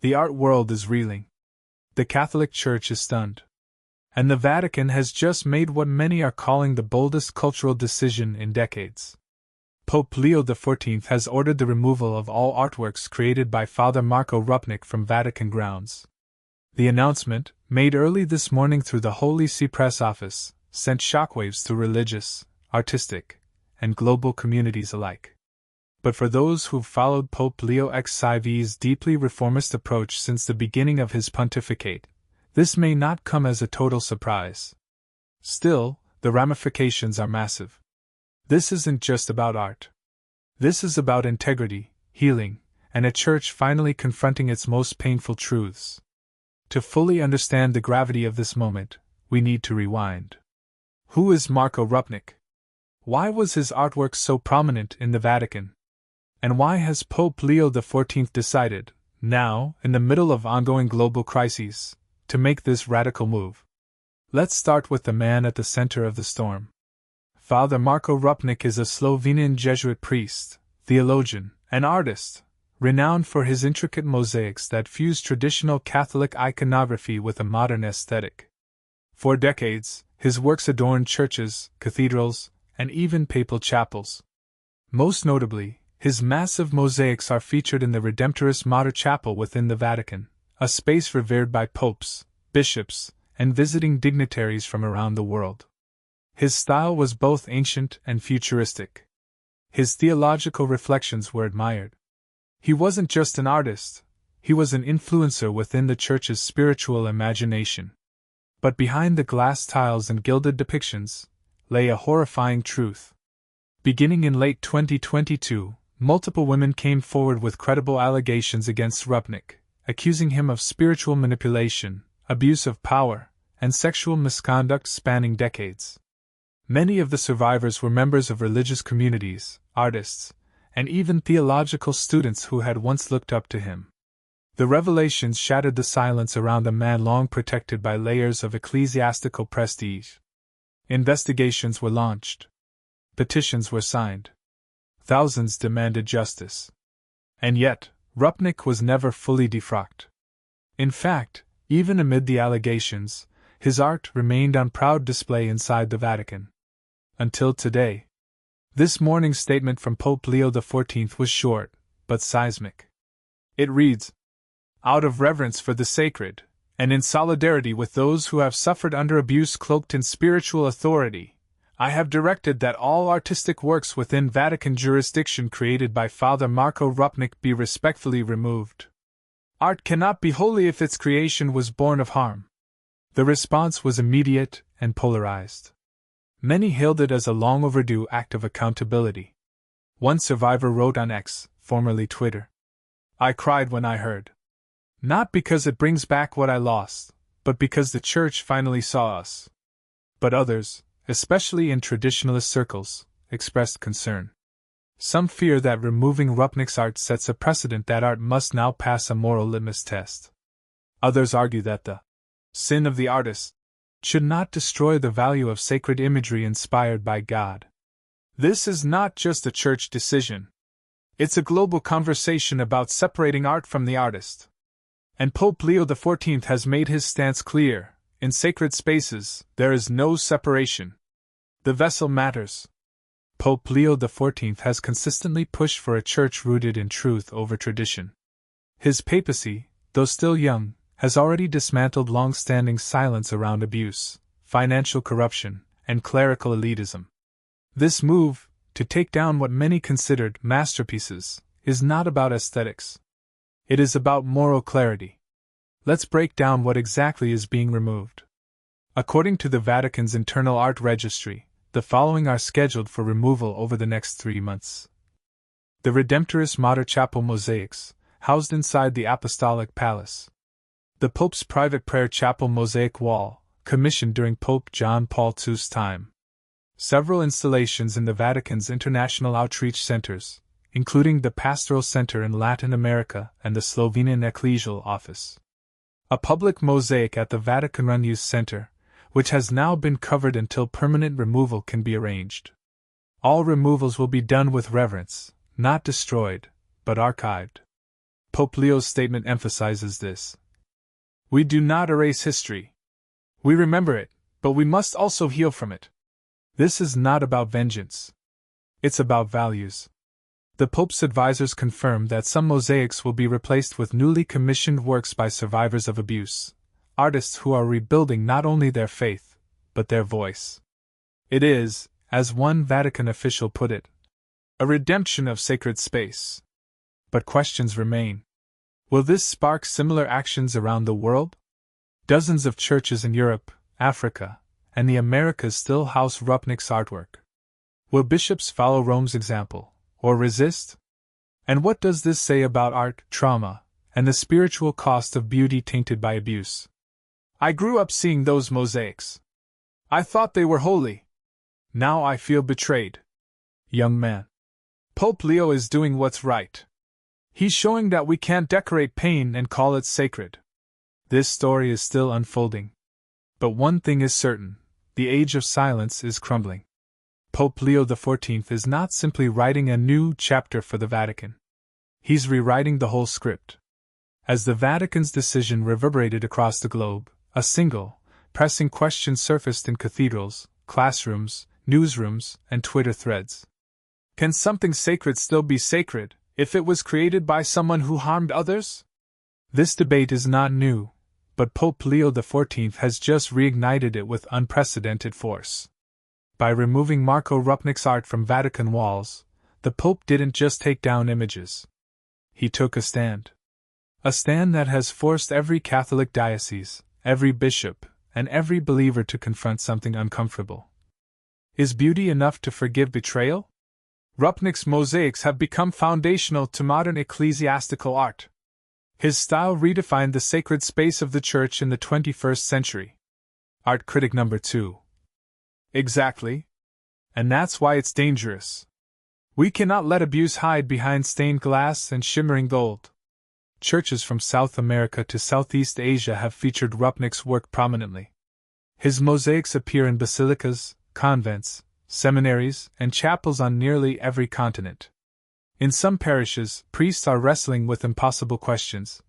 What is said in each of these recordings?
The art world is reeling. The Catholic Church is stunned. And the Vatican has just made what many are calling the boldest cultural decision in decades. Pope Leo XIV has ordered the removal of all artworks created by Father Marko Rupnik from Vatican grounds. The announcement, made early this morning through the Holy See press office, sent shockwaves through religious, artistic, and global communities alike. But for those who've followed Pope Leo XIV's deeply reformist approach since the beginning of his pontificate, this may not come as a total surprise. Still, the ramifications are massive. This isn't just about art. This is about integrity, healing, and a church finally confronting its most painful truths. To fully understand the gravity of this moment, we need to rewind. Who is Marko Rupnik? Why was his artwork so prominent in the Vatican? And why has Pope Leo XIV decided, now, in the middle of ongoing global crises, to make this radical move? Let's start with the man at the center of the storm. Father Marko Rupnik is a Slovenian Jesuit priest, theologian, and artist, renowned for his intricate mosaics that fuse traditional Catholic iconography with a modern aesthetic. For decades, his works adorned churches, cathedrals, and even papal chapels. Most notably, his massive mosaics are featured in the Redemptoris Mater Chapel within the Vatican, a space revered by popes, bishops, and visiting dignitaries from around the world. His style was both ancient and futuristic. His theological reflections were admired. He wasn't just an artist, he was an influencer within the Church's spiritual imagination. But behind the glass tiles and gilded depictions lay a horrifying truth. Beginning in late 2022, multiple women came forward with credible allegations against Rupnik, accusing him of spiritual manipulation, abuse of power, and sexual misconduct spanning decades. Many of the survivors were members of religious communities, artists, and even theological students who had once looked up to him. The revelations shattered the silence around a man long protected by layers of ecclesiastical prestige. Investigations were launched. Petitions were signed. Thousands demanded justice. And yet, Rupnik was never fully defrocked. In fact, even amid the allegations, his art remained on proud display inside the Vatican. Until today. This morning's statement from Pope Leo XIV was short, but seismic. It reads, "Out of reverence for the sacred, and in solidarity with those who have suffered under abuse cloaked in spiritual authority, I have directed that all artistic works within Vatican jurisdiction created by Father Marko Rupnik be respectfully removed. Art cannot be holy if its creation was born of harm." The response was immediate and polarized. Many hailed it as a long overdue act of accountability. One survivor wrote on X, formerly Twitter, "I cried when I heard. Not because it brings back what I lost, but because the Church finally saw us." But others, especially in traditionalist circles, expressed concern. Some fear that removing Rupnik's art sets a precedent that art must now pass a moral litmus test. Others argue that the sin of the artist should not destroy the value of sacred imagery inspired by God. This is not just a church decision. It's a global conversation about separating art from the artist. And Pope Leo XIV has made his stance clear: in sacred spaces, there is no separation. The vessel matters. Pope Leo XIV has consistently pushed for a church rooted in truth over tradition. His papacy, though still young, has already dismantled long-standing silence around abuse, financial corruption, and clerical elitism. This move, to take down what many considered masterpieces, is not about aesthetics. It is about moral clarity. Let's break down what exactly is being removed. According to the Vatican's internal art registry, the following are scheduled for removal over the next 3 months. The Redemptoris Mater Chapel mosaics, housed inside the Apostolic Palace. The Pope's private prayer chapel mosaic wall, commissioned during Pope John Paul II's time. Several installations in the Vatican's international outreach centers, including the Pastoral Center in Latin America and the Slovenian Ecclesial Office. A public mosaic at the Vatican-run Youth Center, which has now been covered until permanent removal can be arranged. All removals will be done with reverence, not destroyed, but archived. Pope Leo's statement emphasizes this. We do not erase history. We remember it, but we must also heal from it. This is not about vengeance. It's about values. The Pope's advisors confirm that some mosaics will be replaced with newly commissioned works by survivors of abuse, artists who are rebuilding not only their faith, but their voice. It is, as one Vatican official put it, a redemption of sacred space. But questions remain. Will this spark similar actions around the world? Dozens of churches in Europe, Africa, and the Americas still house Rupnik's artwork. Will bishops follow Rome's example, or resist? And what does this say about art, trauma, and the spiritual cost of beauty tainted by abuse? I grew up seeing those mosaics. I thought they were holy. Now I feel betrayed. Young man. Pope Leo is doing what's right. He's showing that we can't decorate pain and call it sacred. This story is still unfolding. But one thing is certain, the age of silence is crumbling. Pope Leo XIV is not simply writing a new chapter for the Vatican. He's rewriting the whole script. As the Vatican's decision reverberated across the globe, a single, pressing question surfaced in cathedrals, classrooms, newsrooms, and Twitter threads. Can something sacred still be sacred if it was created by someone who harmed others? This debate is not new, but Pope Leo XIV has just reignited it with unprecedented force. By removing Marko Rupnik's art from Vatican walls, the Pope didn't just take down images. He took a stand. A stand that has forced every Catholic diocese, every bishop, and every believer to confront something uncomfortable. Is beauty enough to forgive betrayal? Rupnik's mosaics have become foundational to modern ecclesiastical art. His style redefined the sacred space of the Church in the 21st century. Art critic number 2. Exactly. And that's why it's dangerous. We cannot let abuse hide behind stained glass and shimmering gold. Churches from South America to Southeast Asia have featured Rupnik's work prominently. His mosaics appear in basilicas, convents, seminaries, and chapels on nearly every continent. In some parishes, priests are wrestling with impossible questions.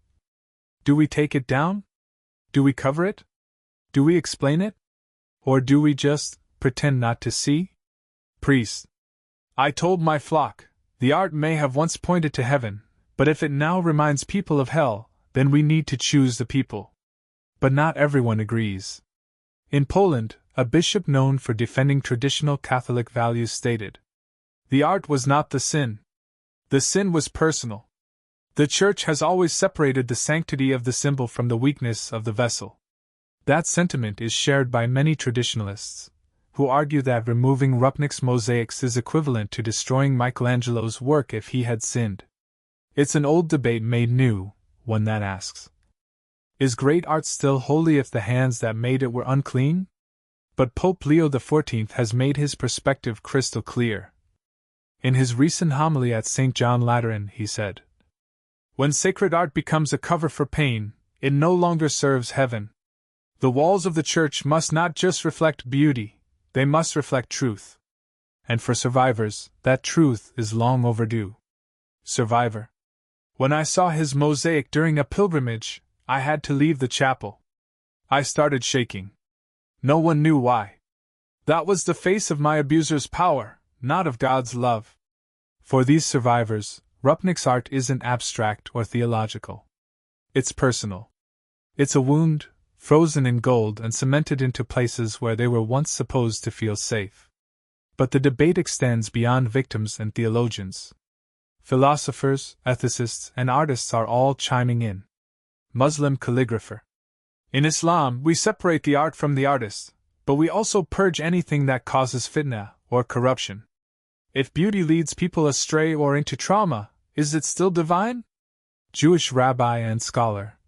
Do we take it down? Do we cover it? Do we explain it? Or do we just pretend not to see? Priest. I told my flock, the art may have once pointed to heaven, but if it now reminds people of hell, then we need to choose the people. But not everyone agrees. In Poland, a bishop known for defending traditional Catholic values stated, the art was not the sin. The sin was personal. The Church has always separated the sanctity of the symbol from the weakness of the vessel. That sentiment is shared by many traditionalists, who argue that removing Rupnik's mosaics is equivalent to destroying Michelangelo's work if he had sinned. It's an old debate made new, one that asks, is great art still holy if the hands that made it were unclean? But Pope Leo XIV has made his perspective crystal clear. In his recent homily at St. John Lateran, he said, when sacred art becomes a cover for pain, it no longer serves heaven. The walls of the Church must not just reflect beauty, they must reflect truth. And for survivors, that truth is long overdue. Survivor. When I saw his mosaic during a pilgrimage, I had to leave the chapel. I started shaking. No one knew why. That was the face of my abuser's power, not of God's love. For these survivors, Rupnik's art isn't abstract or theological. It's personal. It's a wound, frozen in gold and cemented into places where they were once supposed to feel safe. But the debate extends beyond victims and theologians. Philosophers, ethicists, and artists are all chiming in. Muslim calligrapher. In Islam, we separate the art from the artist, but we also purge anything that causes fitna or corruption. If beauty leads people astray or into trauma, is it still divine? Jewish rabbi and scholar.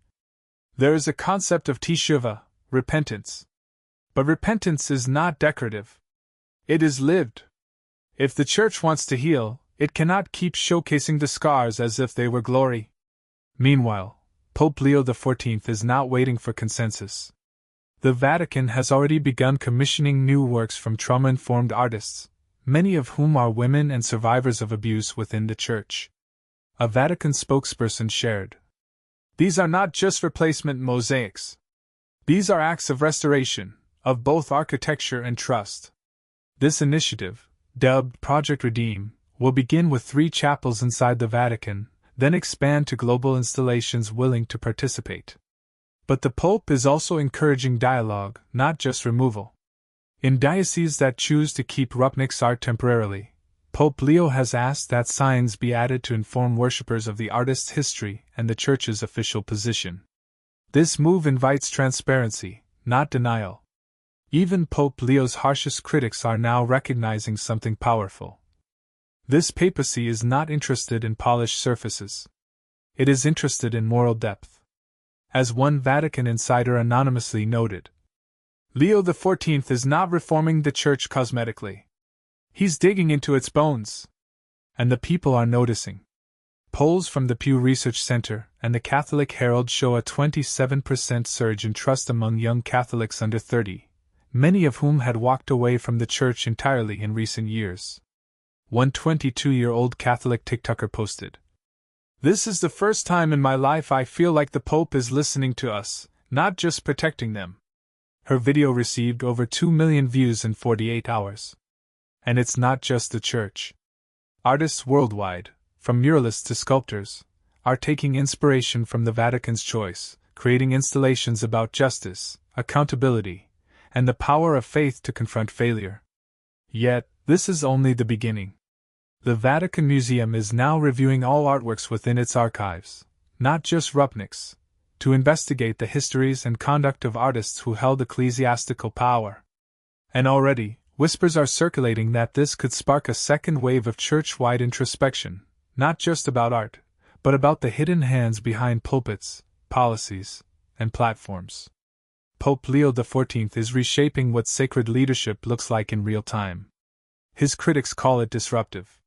There is a concept of teshuva, repentance. But repentance is not decorative. It is lived. If the Church wants to heal, it cannot keep showcasing the scars as if they were glory. Meanwhile, Pope Leo XIV is not waiting for consensus. The Vatican has already begun commissioning new works from trauma-informed artists, many of whom are women and survivors of abuse within the Church. A Vatican spokesperson shared. These are not just replacement mosaics. These are acts of restoration, of both architecture and trust. This initiative, dubbed Project Redeem, will begin with 3 chapels inside the Vatican, then expand to global installations willing to participate. But the Pope is also encouraging dialogue, not just removal. In dioceses that choose to keep Rupnik's art temporarily, Pope Leo has asked that signs be added to inform worshippers of the artist's history and the Church's official position. This move invites transparency, not denial. Even Pope Leo's harshest critics are now recognizing something powerful. This papacy is not interested in polished surfaces. It is interested in moral depth. As one Vatican insider anonymously noted, Leo XIV is not reforming the Church cosmetically. He's digging into its bones. And the people are noticing. Polls from the Pew Research Center and the Catholic Herald show a 27% surge in trust among young Catholics under 30, many of whom had walked away from the Church entirely in recent years. One 22-year-old Catholic TikToker posted, "This is the first time in my life I feel like the Pope is listening to us, not just protecting them." Her video received over 2 million views in 48 hours. And it's not just the Church. Artists worldwide, from muralists to sculptors, are taking inspiration from the Vatican's choice, creating installations about justice, accountability, and the power of faith to confront failure. Yet, this is only the beginning. The Vatican Museum is now reviewing all artworks within its archives, not just Rupnik's, to investigate the histories and conduct of artists who held ecclesiastical power. And already, whispers are circulating that this could spark a second wave of church-wide introspection, not just about art, but about the hidden hands behind pulpits, policies, and platforms. Pope Leo XIV is reshaping what sacred leadership looks like in real time. His critics call it disruptive.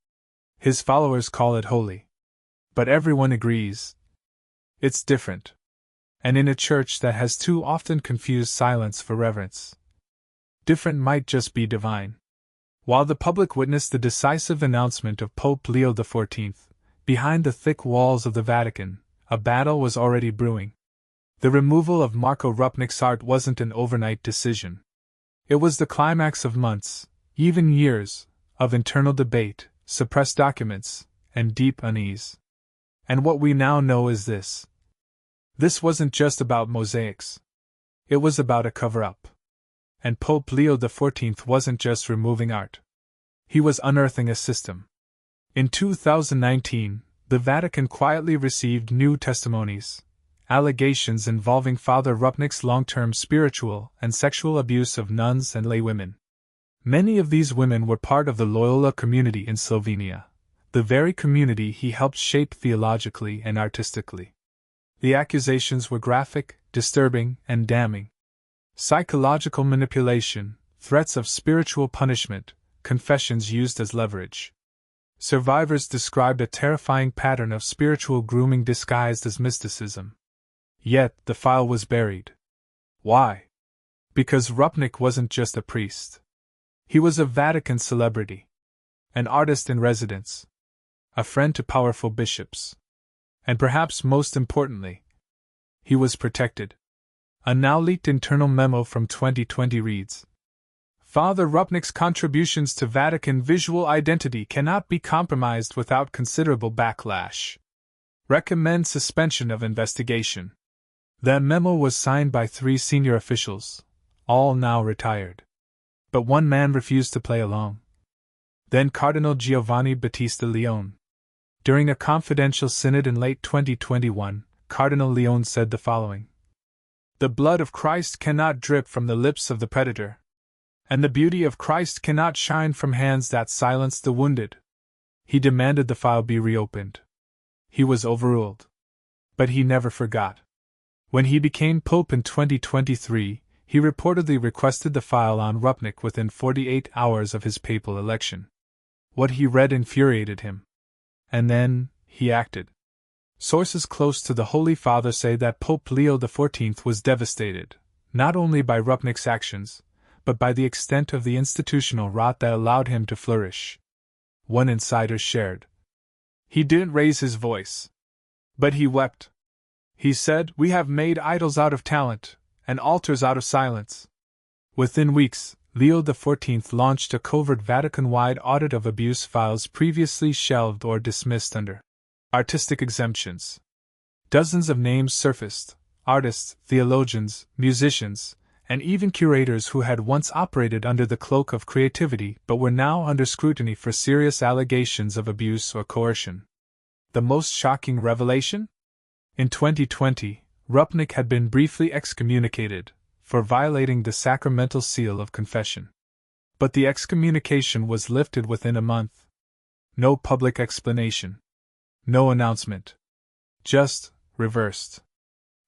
His followers call it holy. But everyone agrees. It's different. And in a church that has too often confused silence for reverence, different might just be divine. While the public witnessed the decisive announcement of Pope Leo XIV, behind the thick walls of the Vatican, a battle was already brewing. The removal of Marko Rupnik's art wasn't an overnight decision. It was the climax of months, even years, of internal debate, suppressed documents, and deep unease. And what we now know is this. This wasn't just about mosaics. It was about a cover-up. And Pope Leo XIV wasn't just removing art. He was unearthing a system. In 2019, the Vatican quietly received new testimonies, allegations involving Father Rupnik's long-term spiritual and sexual abuse of nuns and laywomen. Many of these women were part of the Loyola community in Slovenia, the very community he helped shape theologically and artistically. The accusations were graphic, disturbing, and damning. Psychological manipulation, threats of spiritual punishment, confessions used as leverage. Survivors described a terrifying pattern of spiritual grooming disguised as mysticism. Yet, the file was buried. Why? Because Rupnik wasn't just a priest. He was a Vatican celebrity. An artist in residence. A friend to powerful bishops. And perhaps most importantly, he was protected. A now leaked internal memo from 2020 reads, "Father Rupnik's contributions to Vatican visual identity cannot be compromised without considerable backlash. Recommend suspension of investigation." That memo was signed by 3 senior officials, all now retired. But one man refused to play along. Then Cardinal Giovanni Battista Leone. During a confidential synod in late 2021, Cardinal Leone said the following: "The blood of Christ cannot drip from the lips of the predator. And the beauty of Christ cannot shine from hands that silence the wounded." He demanded the file be reopened. He was overruled. But he never forgot. When he became Pope in 2023, he reportedly requested the file on Rupnik within 48 hours of his papal election. What he read infuriated him. And then, he acted. Sources close to the Holy Father say that Pope Leo XIV was devastated, not only by Rupnik's actions, but by the extent of the institutional rot that allowed him to flourish. One insider shared. He didn't raise his voice. But he wept. He said, "We have made idols out of talent, and altars out of silence." Within weeks, Leo XIV launched a covert Vatican-wide audit of abuse files previously shelved or dismissed under artistic exemptions. Dozens of names surfaced: artists, theologians, musicians, and even curators who had once operated under the cloak of creativity but were now under scrutiny for serious allegations of abuse or coercion. The most shocking revelation? In 2020, Rupnik had been briefly excommunicated for violating the sacramental seal of confession. But the excommunication was lifted within a month. No public explanation. No announcement. Just reversed.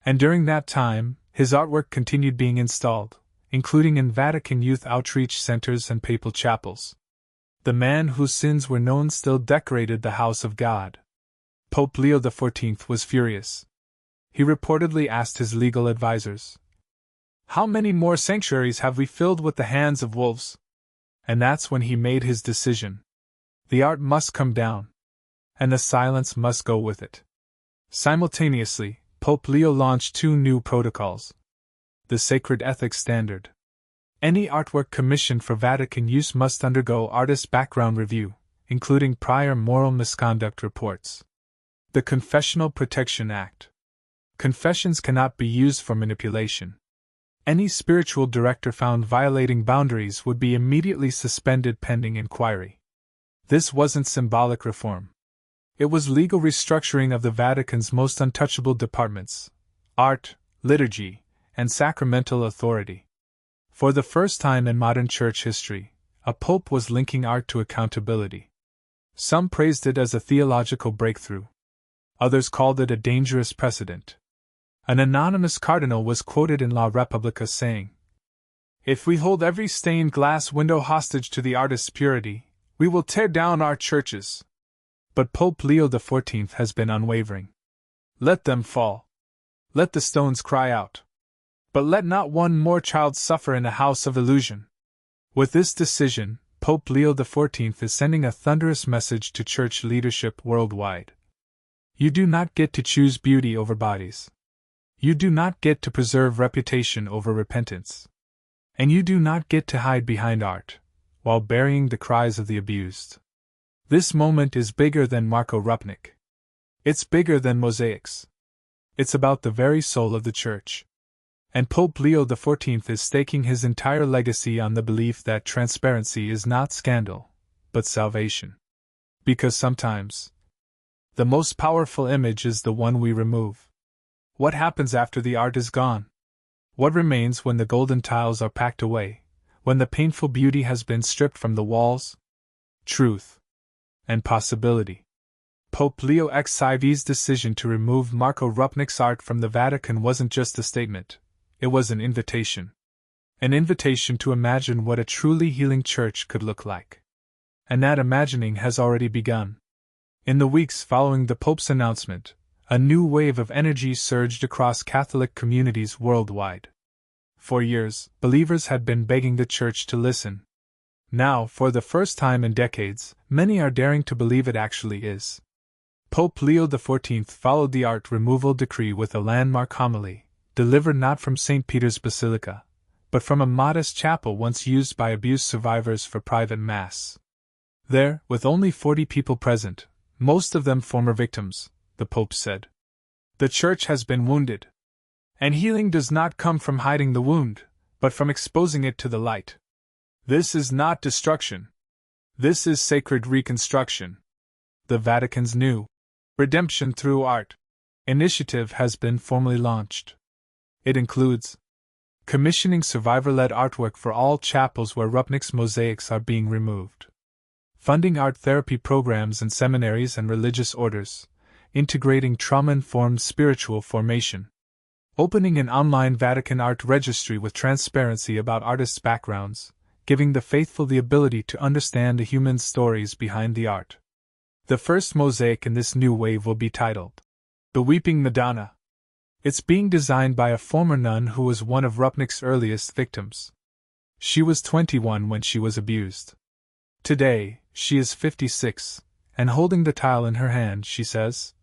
And during that time, his artwork continued being installed, including in Vatican youth outreach centers and papal chapels. The man whose sins were known still decorated the house of God. Pope Leo XIV was furious. He reportedly asked his legal advisors, "How many more sanctuaries have we filled with the hands of wolves?" And that's when he made his decision. The art must come down. And the silence must go with it. Simultaneously, Pope Leo launched 2 new protocols. The Sacred Ethics Standard. Any artwork commissioned for Vatican use must undergo artist background review, including prior moral misconduct reports. The Confessional Protection Act. Confessions cannot be used for manipulation. Any spiritual director found violating boundaries would be immediately suspended pending inquiry. This wasn't symbolic reform. It was legal restructuring of the Vatican's most untouchable departments: art, liturgy, and sacramental authority. For the first time in modern church history, a pope was linking art to accountability. Some praised it as a theological breakthrough. Others called it a dangerous precedent. An anonymous cardinal was quoted in La Repubblica saying, "If we hold every stained glass window hostage to the artist's purity, we will tear down our churches." But Pope Leo XIV has been unwavering. Let them fall. Let the stones cry out. But let not one more child suffer in a house of illusion. With this decision, Pope Leo XIV is sending a thunderous message to church leadership worldwide. You do not get to choose beauty over bodies. You do not get to preserve reputation over repentance. And you do not get to hide behind art, while burying the cries of the abused. This moment is bigger than Marko Rupnik. It's bigger than mosaics. It's about the very soul of the Church. And Pope Leo XIV is staking his entire legacy on the belief that transparency is not scandal, but salvation. Because sometimes, the most powerful image is the one we remove. What happens after the art is gone? What remains when the golden tiles are packed away, when the painful beauty has been stripped from the walls? Truth. And possibility. Pope Leo XIV's decision to remove Marko Rupnik's art from the Vatican wasn't just a statement, it was an invitation. An invitation to imagine what a truly healing church could look like. And that imagining has already begun. In the weeks following the Pope's announcement, a new wave of energy surged across Catholic communities worldwide. For years, believers had been begging the Church to listen. Now, for the first time in decades, many are daring to believe it actually is. Pope Leo XIV followed the art removal decree with a landmark homily, delivered not from St. Peter's Basilica, but from a modest chapel once used by abuse survivors for private mass. There, with only 40 people present, most of them former victims, the Pope said, "The Church has been wounded. And healing does not come from hiding the wound, but from exposing it to the light. This is not destruction. This is sacred reconstruction." The Vatican's new Redemption Through Art initiative has been formally launched. It includes commissioning survivor-led artwork for all chapels where Rupnik's mosaics are being removed, funding art therapy programs in seminaries and religious orders, integrating trauma-informed spiritual formation, opening an online Vatican art registry with transparency about artists' backgrounds, giving the faithful the ability to understand the human stories behind the art. The first mosaic in this new wave will be titled The Weeping Madonna. It's being designed by a former nun who was one of Rupnik's earliest victims. She was 21 when she was abused. Today, she is 56, and holding the tile in her hand, she says,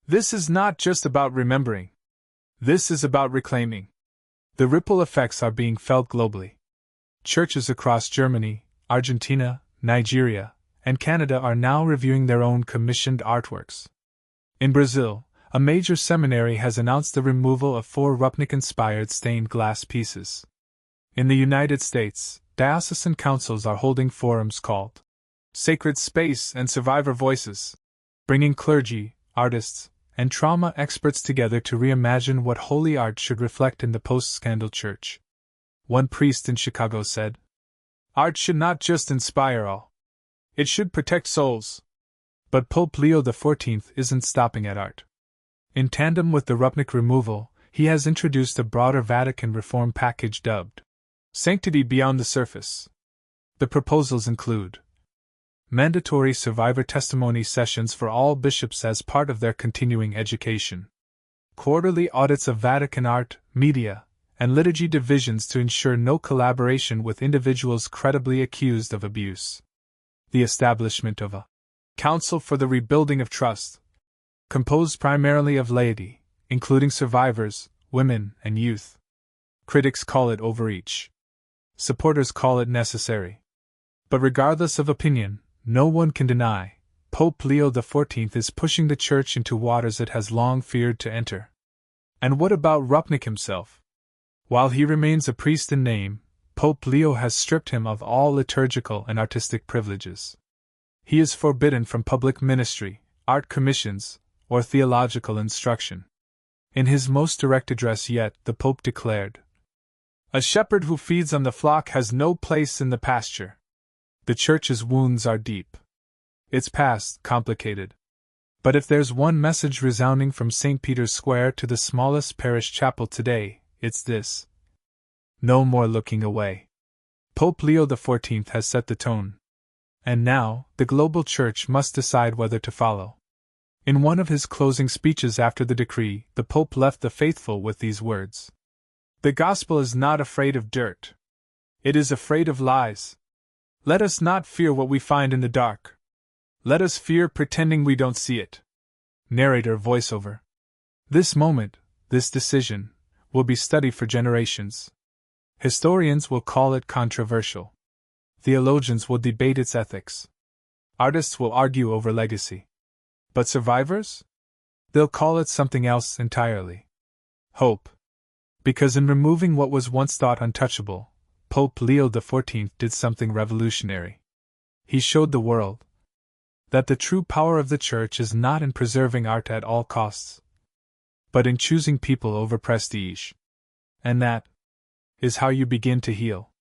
"This is not just about remembering. This is about reclaiming." The ripple effects are being felt globally. Churches across Germany, Argentina, Nigeria, and Canada are now reviewing their own commissioned artworks. In Brazil, a major seminary has announced the removal of 4 Rupnik-inspired stained glass pieces. In the United States, diocesan councils are holding forums called Sacred Space and Survivor Voices, bringing clergy, artists, and trauma experts together to reimagine what holy art should reflect in the post-scandal church. One priest in Chicago said, "Art should not just inspire all. It should protect souls." But Pope Leo XIV isn't stopping at art. In tandem with the Rupnik removal, he has introduced a broader Vatican reform package dubbed Sanctity Beyond the Surface. The proposals include mandatory survivor testimony sessions for all bishops as part of their continuing education, quarterly audits of Vatican art, media, and liturgy divisions to ensure no collaboration with individuals credibly accused of abuse, the establishment of a Council for the Rebuilding of Trust, composed primarily of laity, including survivors, women, and youth. Critics call it overreach. Supporters call it necessary. But regardless of opinion, no one can deny, Pope Leo XIV is pushing the Church into waters it has long feared to enter. And what about Rupnik himself? While he remains a priest in name, Pope Leo has stripped him of all liturgical and artistic privileges. He is forbidden from public ministry, art commissions, or theological instruction. In his most direct address yet, the Pope declared, "A shepherd who feeds on the flock has no place in the pasture." The Church's wounds are deep. Its past, complicated. But if there's one message resounding from St. Peter's Square to the smallest parish chapel today, it's this: no more looking away. Pope Leo XIV has set the tone. And now, the global Church must decide whether to follow. In one of his closing speeches after the decree, the Pope left the faithful with these words: "The gospel is not afraid of dirt. It is afraid of lies. Let us not fear what we find in the dark. Let us fear pretending we don't see it." Narrator voiceover. This moment, this decision, will be studied for generations. Historians will call it controversial. Theologians will debate its ethics. Artists will argue over legacy. But survivors? They'll call it something else entirely. Hope. Because in removing what was once thought untouchable, Pope Leo XIV did something revolutionary. He showed the world that the true power of the Church is not in preserving art at all costs, but in choosing people over prestige. And that is how you begin to heal.